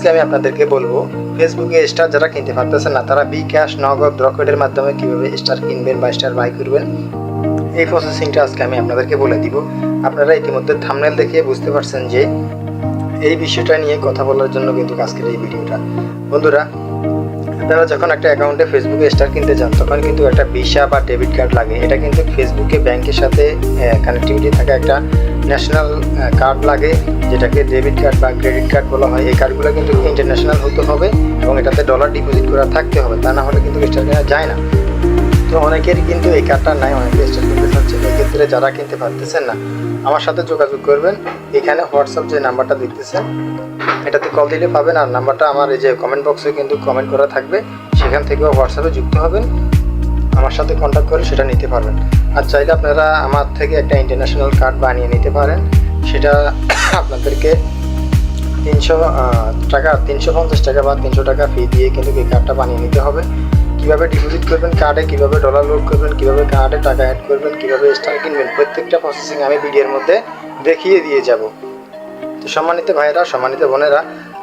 আজকে আমি আপনাদেরকে বলবো ফেসবুকে স্টার যারা কিনতে পারতেছেন না তারা বিকাশ, নগদ, রকেটের মাধ্যমে কিভাবে স্টার কিনবেন বা স্টার বাই করবেন, এই প্রসেসিংটা আজকে আমি আপনাদেরকে বলে দিব। আপনারা ইতিমধ্যে থাম্বনেল দেখে বুঝতে পারছেন যে এই বিষয়টা নিয়ে কথা বলার জন্য কিন্তু আজকের এই ভিডিওটা। বন্ধুরা, আপনারা যখন একটা অ্যাকাউন্টে ফেসবুকে স্টার কিনতে যান তখন কিন্তু একটা ভিসা বা ডেবিট কার্ড লাগে। এটা কিন্তু ফেসবুকে ব্যাংকের সাথে কানেক্টিভিটি থাকা একটা ন্যাশনাল কার্ড লাগে, যেটাকে ডেবিট কার্ড বা ক্রেডিট কার্ড বলা হয়। এই কার্ডগুলো কিন্তু ইন্টারন্যাশনাল হতে হবে এবং এটাতে ডলার ডিপোজিট করা থাকতে হবে, তা না হলে কিন্তু স্টার কেনা যায় না। তো অনেকেরই কিন্তু এই কার্ডটা নাই, অনেকে স্টার কিনতে চাচ্ছে। এক্ষেত্রে যারা কিনতে পারতেছেন না আমার সাথে যোগাযোগ করবেন। এখানে হোয়াটসঅ্যাপ যে নাম্বারটা দেখতেছেন এটাতে কল দিলে পাবেন, আর নাম্বারটা আমার এই যে কমেন্ট বক্সে কিন্তু কমেন্ট করা থাকবে, সেখান থেকেও হোয়াটসঅ্যাপে যুক্ত হবেন, আমার সাথে কন্ট্যাক্ট করে সেটা নিতে পারবেন। আর চাইলে আপনারা আমার থেকে একটা ইন্টারন্যাশনাল কার্ড বানিয়ে নিতে পারেন। সেটা আপনাদেরকে 350 টাকা বা 300 টাকা ফি দিয়ে কিন্তু এই কার্ডটা বানিয়ে নিতে হবে। কীভাবে ডিপোজিট করবেন কার্ডে, কীভাবে ডলার লোড করবেন, কীভাবে কার্ডে টাকা অ্যাড করবেন, কীভাবে স্টার কিনবেন, প্রত্যেকটা প্রসেসিং আমি ভিডিওর মধ্যে দেখিয়ে দিয়ে যাব। তো সম্মানিত ভাইরা, সম্মানিত বোনেরা,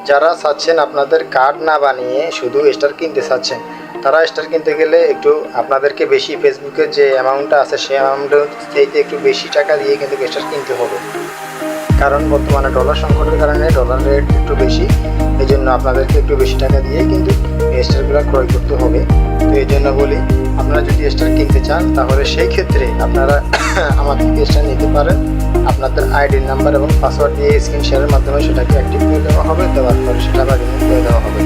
যারা চাচ্ছেন আপনাদের কার্ড না বানিয়ে শুধু স্টার কিনতে চাচ্ছেন, তারা স্টার কিনতে গেলে একটু আপনাদেরকে বেশি ফেসবুকের যে অ্যামাউন্টটা আছে সেই অ্যামাউন্টের চাইতে একটু বেশি টাকা দিয়ে কিন্তু স্টার কিনতে হবে। কারণ বর্তমানে ডলার সংকটের কারণে ডলার রেট একটু বেশি, এই জন্য আপনাদেরকে একটু বেশি টাকা দিয়েই কিন্তু স্টারগুলো ক্রয় করতে হবে। তো এই জন্য বলি, আপনারা যদি স্টার কিনতে চান তাহলে সেই ক্ষেত্রে আপনারা আমার থেকে স্টার নিতে পারেন। আপনাদের আইডি নাম্বার এবং পাসওয়ার্ড দিয়ে স্ক্রিন শেয়ারের মাধ্যমে সেটাকে অ্যাক্টিভ করে দেওয়া হবে, দেওয়ার পরে সেটা আবার রিমুভ করে দেওয়া হবে।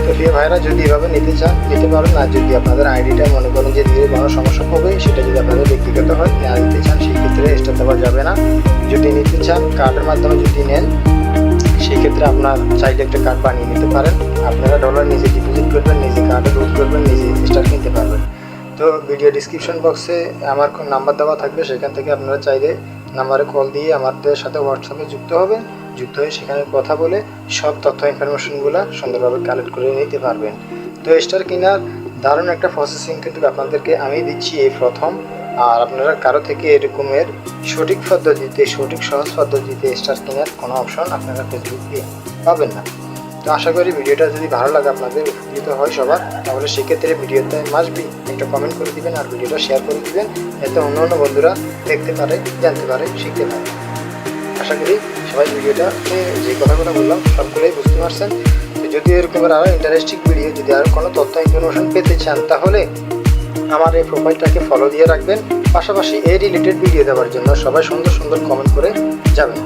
তো প্রিয় ভাইরা, যদি এভাবে নিতে চান নিতে পারেন। আর যদি আপনাদের আইডিটা মনে করেন যে দিয়ে কোনো সমস্যা হবে, সেটা যদি আপনাদের ব্যক্তিগত হয় না নিতে চান, সেই ক্ষেত্রে স্টার দেওয়া যাবে না। যদি নিতে চান কার্ডের মাধ্যমে যদি নেন, সেই ক্ষেত্রে আপনার চাইলে একটা কার্ড বানিয়ে নিতে পারেন। আপনারা ডলার নিজে ডিপোজিট করবেন, নিজে কার্ডে লোড করবেন, নিজে স্টার কিনতে পারবেন। তো ভিডিও ডিসক্রিপশন বক্সে আমার নাম্বার দেওয়া থাকবে, সেখান থেকে আপনারা চাইলে নাম্বারে কল দিয়ে আমাদের সাথে হোয়াটসঅ্যাপে যুক্ত হবেন। যুক্ত হয়ে সেখানে কথা বলে সব তথ্য ইনফরমেশনগুলো সুন্দরভাবে কালেক্ট করে নিতে পারবেন। তো স্টার কেনার দারুণ একটা প্রসেসিং কিন্তু আপনাদেরকে আমি দিচ্ছি এই প্রথম। আর আপনারা কারো থেকে এরকমের সঠিক পদ্ধতিতে, সঠিক সহজ পদ্ধতিতে স্টার কেনার কোনো অপশন আপনারা ফেসবুকে পাবেন না। তো আশা করি ভিডিওটা যদি ভালো লাগে, আপনাদের উপকৃত হয় সবার, তাহলে সেক্ষেত্রে ভিডিওতে মাসবি একটা কমেন্ট করে দিবেন আর ভিডিওটা শেয়ার করে দিবেন, যাতে অন্য অন্য বন্ধুরা দেখতে পারে, জানতে পারে, শিখতে পারে। আশা করি সবাই ভিডিওটাতে যে কথাগুলো বললাম সবগুলোই বুঝতে পারছেন। তো যদি এরকমের আরও ইন্টারেস্টিং ভিডিও, যদি আরও কোনো তথ্য ইনফরমেশন পেতে চান, তাহলে আমার এই প্রোফাইলটাকে ফলো দিয়ে রাখবেন। পাশাপাশি এই রিলেটেড ভিডিও দেওয়ার জন্য সবাই সুন্দর সুন্দর কমেন্ট করে যাবেন।